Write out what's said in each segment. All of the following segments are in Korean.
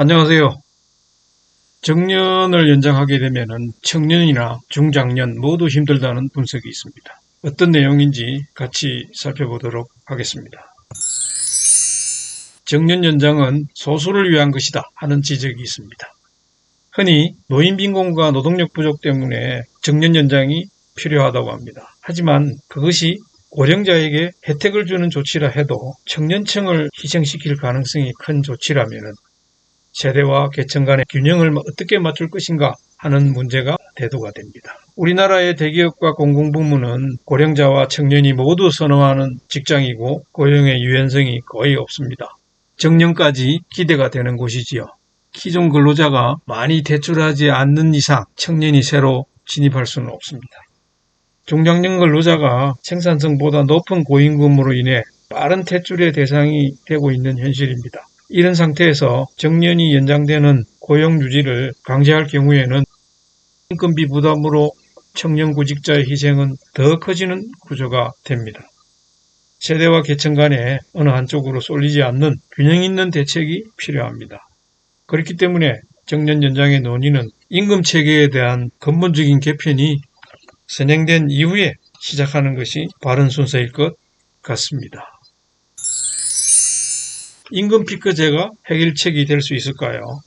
안녕하세요. 정년을 연장하게 되면은 청년이나 중장년 모두 힘들다는 분석이 있습니다. 어떤 내용인지 같이 살펴보도록 하겠습니다. 정년 연장은 소수를 위한 것이다 하는 지적이 있습니다. 흔히 노인 빈곤과 노동력 부족 때문에 정년 연장이 필요하다고 합니다. 하지만 그것이 고령자에게 혜택을 주는 조치라 해도 청년층을 희생시킬 가능성이 큰 조치라면 세대와 계층 간의 균형을 어떻게 맞출 것인가 하는 문제가 대두가 됩니다. 우리나라의 대기업과 공공부문은 고령자와 청년이 모두 선호하는 직장이고 고용의 유연성이 거의 없습니다. 정년까지 기대가 되는 곳이지요. 기존 근로자가 많이 대출하지 않는 이상 청년이 새로 진입할 수는 없습니다. 중장년 근로자가 생산성보다 높은 고임금으로 인해 빠른 퇴출의 대상이 되고 있는 현실입니다. 이런 상태에서 정년이 연장되는 고용 유지를 강제할 경우에는 인건비 부담으로 청년 구직자의 희생은 더 커지는 구조가 됩니다. 세대와 계층 간에 어느 한쪽으로 쏠리지 않는 균형 있는 대책이 필요합니다. 그렇기 때문에 정년 연장의 논의는 임금 체계에 대한 근본적인 개편이 선행된 이후에 시작하는 것이 바른 순서일 것 같습니다. 임금 피크제가 해결책이 될 수 있을까요?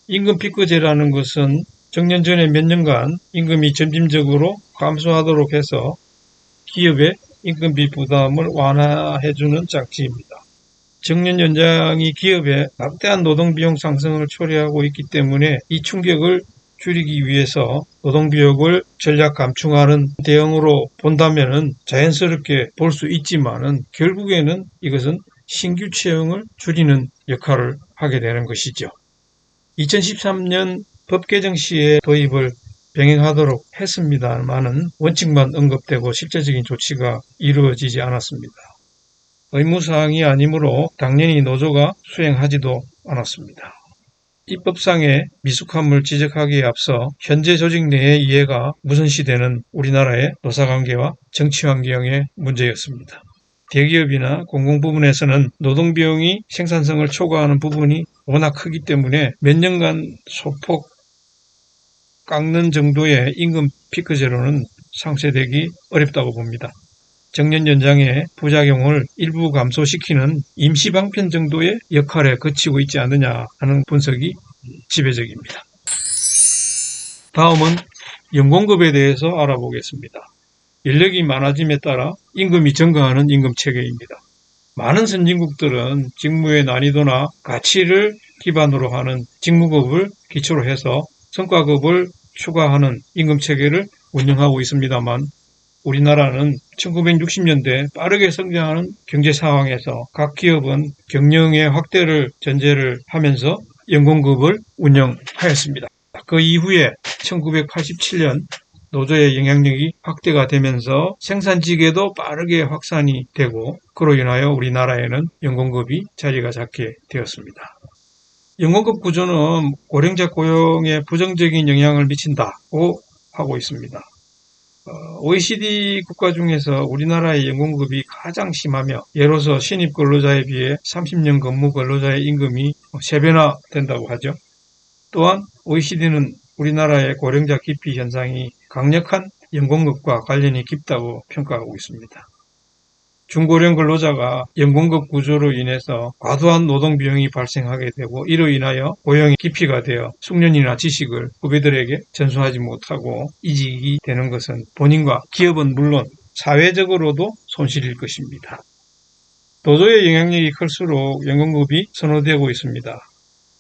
임금 피크제라는 것은 정년 전에 몇 년간 임금이 점진적으로 감소하도록 해서 기업의 임금비 부담을 완화해주는 장치입니다. 정년 연장이 기업에 막대한 노동비용 상승을 초래하고 있기 때문에 이 충격을 줄이기 위해서 노동비용을 전략 감축하는 대응으로 본다면 자연스럽게 볼 수 있지만은 결국에는 이것은 신규 채용을 줄이는 역할을 하게 되는 것이죠. 2013년 법 개정 시에 도입을 병행하도록 했습니다만은 원칙만 언급되고 실제적인 조치가 이루어지지 않았습니다. 의무사항이 아니므로 당연히 노조가 수행하지도 않았습니다. 입법상의 미숙함을 지적하기에 앞서 현재 조직 내의 이해가 무선시되는 우리나라의 노사관계와 정치환경의 문제였습니다. 대기업이나 공공부문에서는 노동비용이 생산성을 초과하는 부분이 워낙 크기 때문에 몇 년간 소폭 깎는 정도의 임금 피크제로는 상쇄되기 어렵다고 봅니다. 정년 연장의 부작용을 일부 감소시키는 임시방편 정도의 역할에 그치고 있지 않느냐 하는 분석이 지배적입니다. 다음은 연공급에 대해서 알아보겠습니다. 인력이 많아짐에 따라 임금이 증가하는 임금체계입니다. 많은 선진국들은 직무의 난이도나 가치를 기반으로 하는 직무급을 기초로 해서 성과급을 추가하는 임금체계를 운영하고 있습니다만 우리나라는 1960년대 빠르게 성장하는 경제 상황에서 각 기업은 경영의 확대를 전제를 하면서 연공급을 운영하였습니다. 그 이후에 1987년 노조의 영향력이 확대가 되면서 생산직에도 빠르게 확산이 되고 그로 인하여 우리나라에는 연공급이 자리가 잡게 되었습니다. 연공급 구조는 고령자 고용에 부정적인 영향을 미친다고 하고 있습니다. OECD 국가 중에서 우리나라의 연공급이 가장 심하며 예로서 신입 근로자에 비해 30년 근무 근로자의 임금이 3배나 된다고 하죠. 또한 OECD는 우리나라의 고령자 기피 현상이 강력한 연공급과 관련이 깊다고 평가하고 있습니다. 중고령 근로자가 연공급 구조로 인해서 과도한 노동비용이 발생하게 되고 이로 인하여 고용이 기피가 되어 숙련이나 지식을 후배들에게 전수하지 못하고 이직이 되는 것은 본인과 기업은 물론 사회적으로도 손실일 것입니다. 노조의 영향력이 클수록 연공급이 선호되고 있습니다.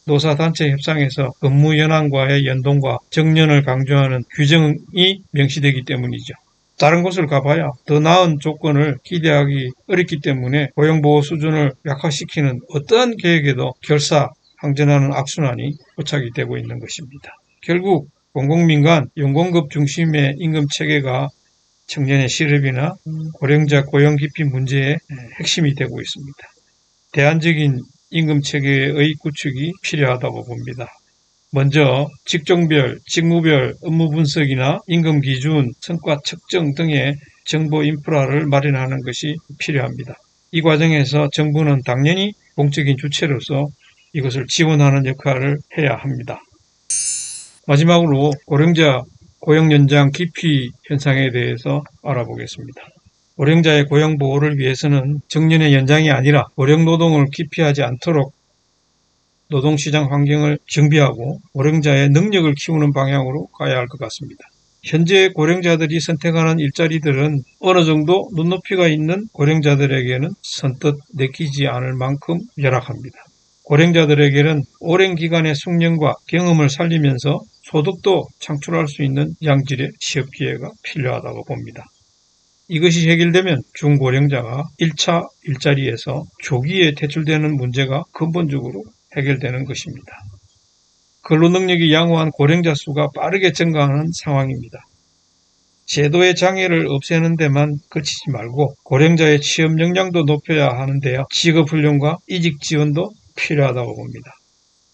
노사단체 협상에서 근무 연한과의 연동과 정년을 강조하는 규정이 명시되기 때문이죠. 다른 곳을 가봐야 더 나은 조건을 기대하기 어렵기 때문에 고용보호 수준을 약화시키는 어떠한 계획에도 결사항전하는 악순환이 포착이 되고 있는 것입니다. 결국 공공민간 연공급 중심의 임금체계가 청년의 실업이나 고령자 고용 기피 문제의 핵심이 되고 있습니다. 대안적인 임금체계의 구축이 필요하다고 봅니다. 먼저 직종별, 직무별 업무 분석이나 임금 기준, 성과 측정 등의 정보 인프라를 마련하는 것이 필요합니다. 이 과정에서 정부는 당연히 공적인 주체로서 이것을 지원하는 역할을 해야 합니다. 마지막으로 고령자 고용연장 기피 현상에 대해서 알아보겠습니다. 고령자의 고용보호를 위해서는 정년의 연장이 아니라 고령노동을 기피하지 않도록 노동시장 환경을 정비하고 고령자의 능력을 키우는 방향으로 가야 할 것 같습니다. 현재 고령자들이 선택하는 일자리들은 어느 정도 눈높이가 있는 고령자들에게는 선뜻 내키지 않을 만큼 열악합니다. 고령자들에게는 오랜 기간의 숙련과 경험을 살리면서 소득도 창출할 수 있는 양질의 취업 기회가 필요하다고 봅니다. 이것이 해결되면 중고령자가 1차 일자리에서 조기에 퇴출되는 문제가 근본적으로 해결되는 것입니다. 근로능력이 양호한 고령자 수가 빠르게 증가하는 상황입니다. 제도의 장애를 없애는 데만 그치지 말고 고령자의 취업 역량도 높여야 하는데요. 직업훈련과 이직 지원도 필요하다고 봅니다.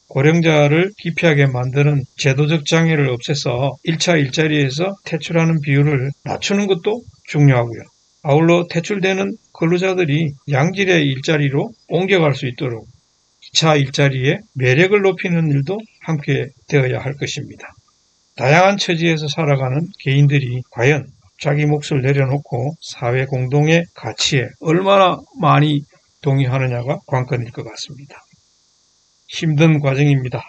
고령자를 기피하게 만드는 제도적 장애를 없애서 1차 일자리에서 퇴출하는 비율을 낮추는 것도 중요하고요. 아울러 퇴출되는 근로자들이 양질의 일자리로 옮겨갈 수 있도록 2차 일자리의 매력을 높이는 일도 함께 되어야 할 것입니다. 다양한 처지에서 살아가는 개인들이 과연 자기 몫을 내려놓고 사회 공동의 가치에 얼마나 많이 동의하느냐가 관건일 것 같습니다. 힘든 과정입니다.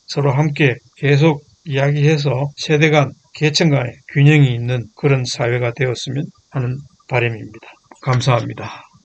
서로 함께 계속 이야기해서 세대 간, 계층 간의 균형이 있는 그런 사회가 되었으면 하는 바람입니다. 감사합니다.